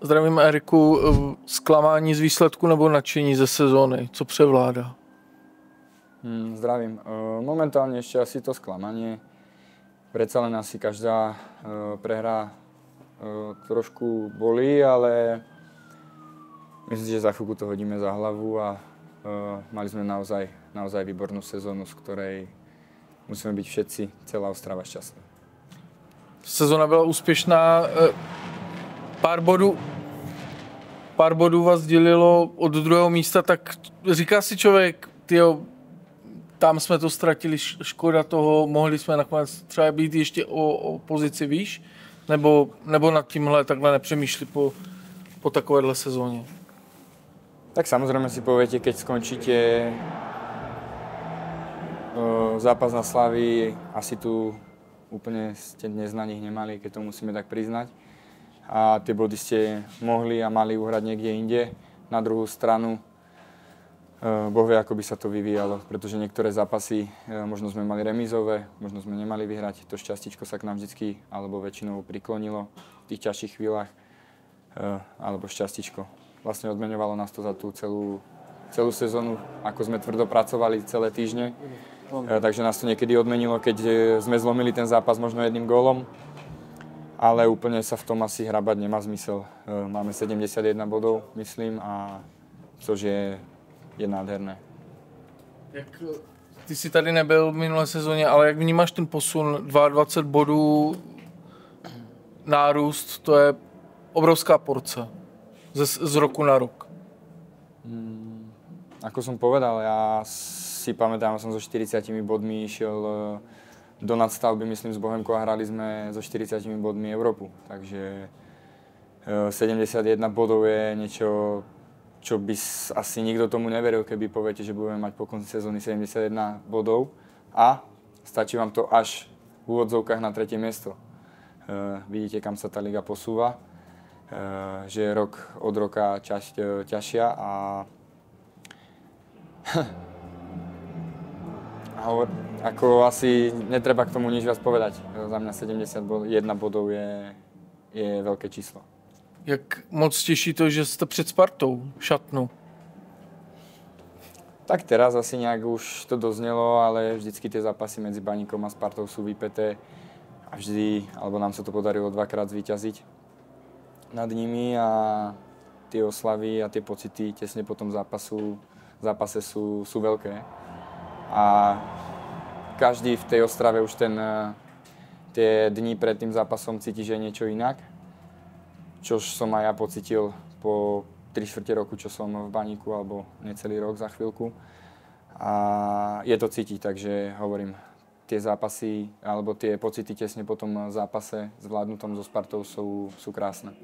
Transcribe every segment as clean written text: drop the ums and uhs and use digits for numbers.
Zdravím, Eriku. Zklamání z výsledku nebo nadšení ze sezóny? Co převládá? Zdravím. Momentálne ešte asi to sklamanie. Predsa len asi každá prehra trošku bolí, ale myslím, že za chvíľku to hodíme za hlavu a mali sme naozaj výbornú sezónu, z ktorej musíme byť všetci, celá Ostrava šťastná. Sezona byla úspěšná. Pár bodů vás dělilo od druhého místa, tak říká si člověk, tyjo, tam jsme to ztratili, škoda toho, mohli jsme nakonec třeba být ještě o pozici výš, nebo nad tímhle takhle nepřemýšlí po takovéhle sezóně? Tak samozrejme si poviete, keď skončíte zápas na Slavii, asi tu úplne ste dnes na nich nemali, keď to musíme tak priznať. A tie body ste mohli a mali uhrať niekde inde. Na druhú stranu, Boh vie, ako by sa to vyvíjalo, pretože niektoré zápasy možno sme mali remízové, možno sme nemali vyhrať. To šťastíčko sa k nám vždycky, alebo väčšinou priklonilo v tých ťažších chvíľach, alebo šťastíčko. Vlastne odmeňovalo nás to za tú celú sezónu, ako sme tvrdo pracovali celé týždne. Takže nás to niekedy odmenilo, keď sme zlomili ten zápas možno jedným gólom. Ale úplne sa v tom asi hrabať nemá zmysel. Máme 71 bodov, myslím, a což je nádherné. Ty jsi tady nebyl v minulé sezóně, ale jak vnímáš ten posun 22 bodů nárůst, to je obrovská porce z roku na rok. Ako som povedal, ja si pamätám, som so 40 bodmi išiel do nadstavby, myslím, s Bohemkou a hrali sme so 40 bodmi Európu. Takže 71 bodov je niečo, čo by asi nikto tomu neveril, keby poviete, že budeme mať po konci sezóny 71 bodov a stačí vám to až v úvodzovkách na 3. miesto. Vidíte, kam sa tá liga posúva, že je rok od roka ťažšia a ako asi netreba k tomu nič viac povedať. Za mňa 71 bodov je veľké číslo. Jak moc těší to, že jste před Spartou šatnu? Tak teraz asi nejak už to doznelo, ale vždycky tie zápasy medzi Baníkom a Spartou sú vypäté a vždy, alebo nám sa to podarilo dvakrát zvíťaziť nad nimi a tie oslavy a tie pocity tesne po tom zápase sú veľké. A každý v tej Ostrave už tie dni pred tým zápasom cíti, že je niečo inak. Čož som aj ja pocitil po 3/4 roku, čo som v Baníku, alebo necelý rok za chvíľku. A je to cítiť, takže hovorím, tie zápasy, alebo tie pocity tesne po tom zápase zvládnutom so Spartou sú krásne.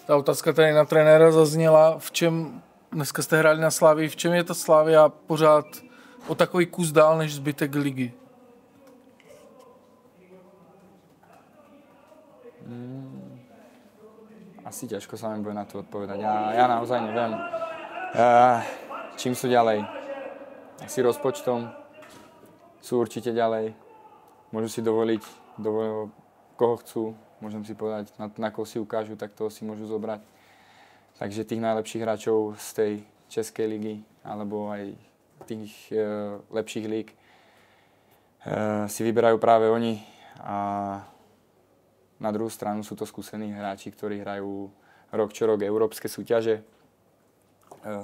Ta otázka tady na trenéra zazněla, v čem, dneska jste hráli na Slavii, v čem je ta Slavia pořád o takový kus dál než zbytek ligy? Asi ťažko sa mi bude na to odpovedať. Ja naozaj neviem, čím sú ďalej. Asi rozpočtom sú určite ďalej. Môžu si dovoliť, koho chcú. Môžem si povedať, na koho si ukážu, tak toho si môžu zobrať. Takže tých najlepších hráčov z tej Českej ligy, alebo aj tých lepších líg si vyberajú práve oni. A na druhú stranu sú to skúsení hráči, ktorí hrajú rok čo rok európske súťaže.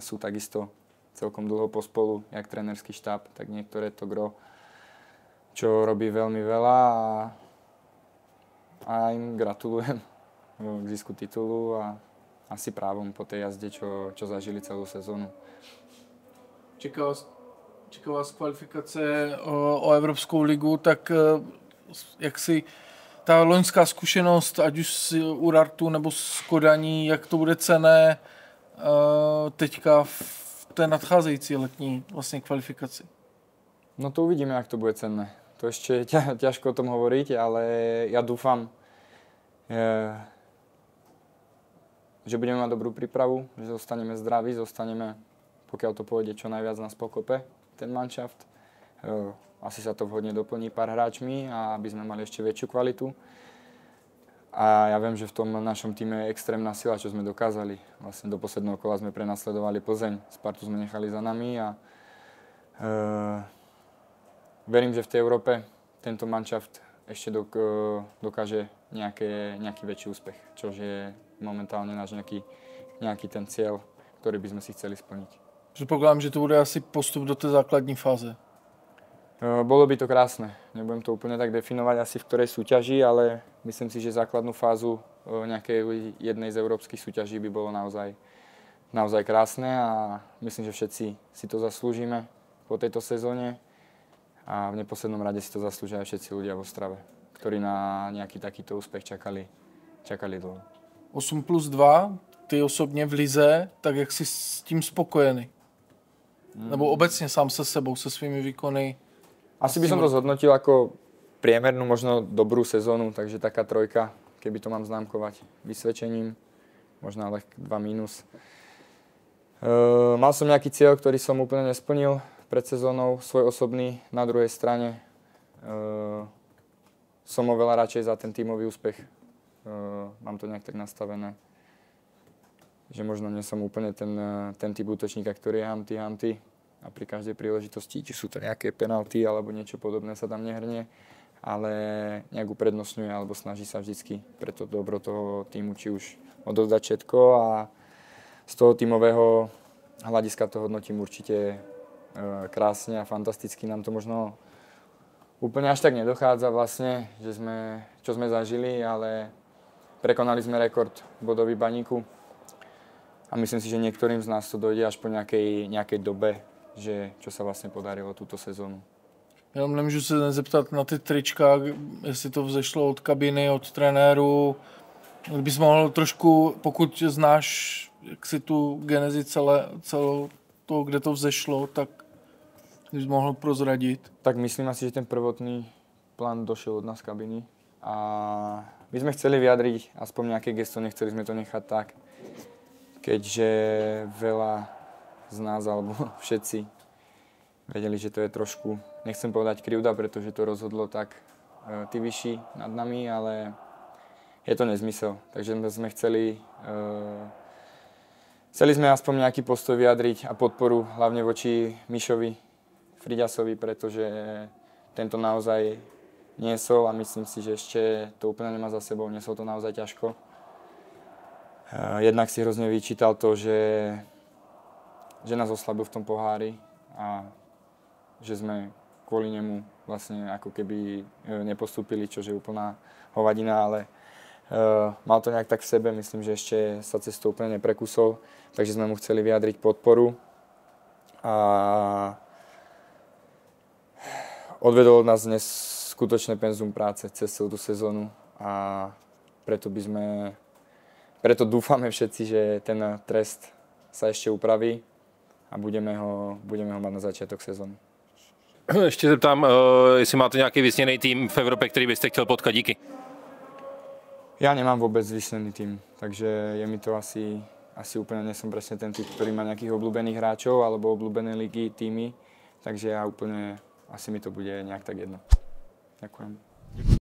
Sú takisto celkom dlho pospolu, jak trénerský štáb, tak niektoré to gro, čo robí veľmi veľa a im gratulujem k zisku titulu a asi právom po tej jazde, čo zažili celú sezónu. Čeká vás kvalifikace o Evropskou ligu, tak jak si ta loňská zkušenost, ať už z Urartu nebo z Kodaní, jak to bude cenné teďka v té nadcházející letní vlastně kvalifikaci? No to uvidíme, jak to bude cenné. To ešte ťažko o tom hovoriť, ale ja dúfam, že budeme mať dobrú prípravu, že zostaneme zdraví, pokiaľ to pôjde, čo najviac nás pokope, ten manšaft. Asi sa to vhodne doplní pár hráčmi a aby sme mali ešte väčšiu kvalitu. A ja viem, že v tom našom týme je extrémna sila, čo sme dokázali. Vlastne do posledného kola sme prenasledovali Plzeň, Spartu sme nechali za nami a verím, že v tej Európe tento manšaft ešte dokáže nejaký väčší úspech, čo je momentálne náš nejaký ten cieľ, ktorý by sme si chceli splniť. Předpokládám, že to bude asi postup do té základní fáze. Bolo by to krásne. Nebudem to úplne tak definovať asi v ktorej súťaži, ale myslím si, že základnú fázu nejakej jednej z európskych súťaží by bolo naozaj krásne a myslím, že všetci si to zaslúžime po tejto sezóne a v neposlednom rade si to zaslúžia aj všetci ľudia v Ostrave, ktorí na nejaký takýto úspech čakali dlho. 8+2, ty osobně v lize, tak jak jsi s tím spokojený? Nebo obecně sám se sebou, se svými výkony? Asi by som to zhodnotil ako priemernú, možno dobrú sezónu, takže taká 3, keby to mám známkovať vysvedčením, možno ale 2 mínus. Mal som nejaký cieľ, ktorý som úplne nesplnil pred sezónou, svoj osobný. Na druhej strane som oveľa radšej za ten tímový úspech. Mám to nejak tak nastavené, že možno nie som úplne ten typ útočníka, ktorý je hanty a pri každej príležitosti, či sú to nejaké penalty alebo niečo podobné sa tam nehrnie, ale nejak uprednostňuje alebo snaží sa vždycky pre to dobro toho týmu, či už odovzdať všetko a z toho tímového hľadiska to hodnotím určite krásne a fantasticky. Nám to možno úplne až tak nedochádza vlastne, čo sme zažili, ale prekonali sme rekord bodový Baníku a myslím si, že niektorým z nás to dojde až po nejakej dobe, že čo sa vlastne podarilo túto sezónu. Jenom nemůžu se nezeptat na ty trička, jestli to vzešlo od kabiny, od trenéru. Kdybys mohl trošku, pokud znáš jaksi tu genezi celou toho, kde to vzešlo, tak bys mohl prozradit. Tak myslím asi, že ten prvotný plán došiel od nás z kabiny a my sme chceli vyjadriť aspoň nejaké gesto, nechceli sme to nechať tak, keďže veľa z nás, alebo všetci vedeli, že to je trošku, nechcem povedať krivda, pretože to rozhodlo tak tí vyšší nad nami, ale je to nezmysel. Takže sme chceli sme aspoň nejaký postoj vyjadriť a podporu hlavne voči Mišovi Friďasovi, pretože tento naozaj niesol a myslím si, že ešte to úplne nemá za sebou, niesol to naozaj ťažko. Jednak si hrozne vyčítal to, že nás oslabil v tom pohári a že sme kvôli nemu vlastne ako keby nepostúpili, čo je úplná hovadina, ale mal to nejak tak v sebe, myslím, že ešte sa cestou úplne neprekusol, takže sme mu chceli vyjadriť podporu a odvedol od nás dnes skutočné penzum práce cez celú tú sezónu a preto dúfame všetci, že ten trest sa ešte upraví a budeme ho mať na začiatok sezóny. Ještě zeptám, jestli máte nějaký vysněný tým v Evropě, který byste chtěl potkat. Díky. Ja nemám vôbec vysnený tým, takže je mi to asi úplne, nie som presne ten typ, ktorý má nejakých obľúbených hráčov alebo obľúbené ligy, týmy, takže ja úplne, asi mi to bude nejak tak jedno. Ďakujem.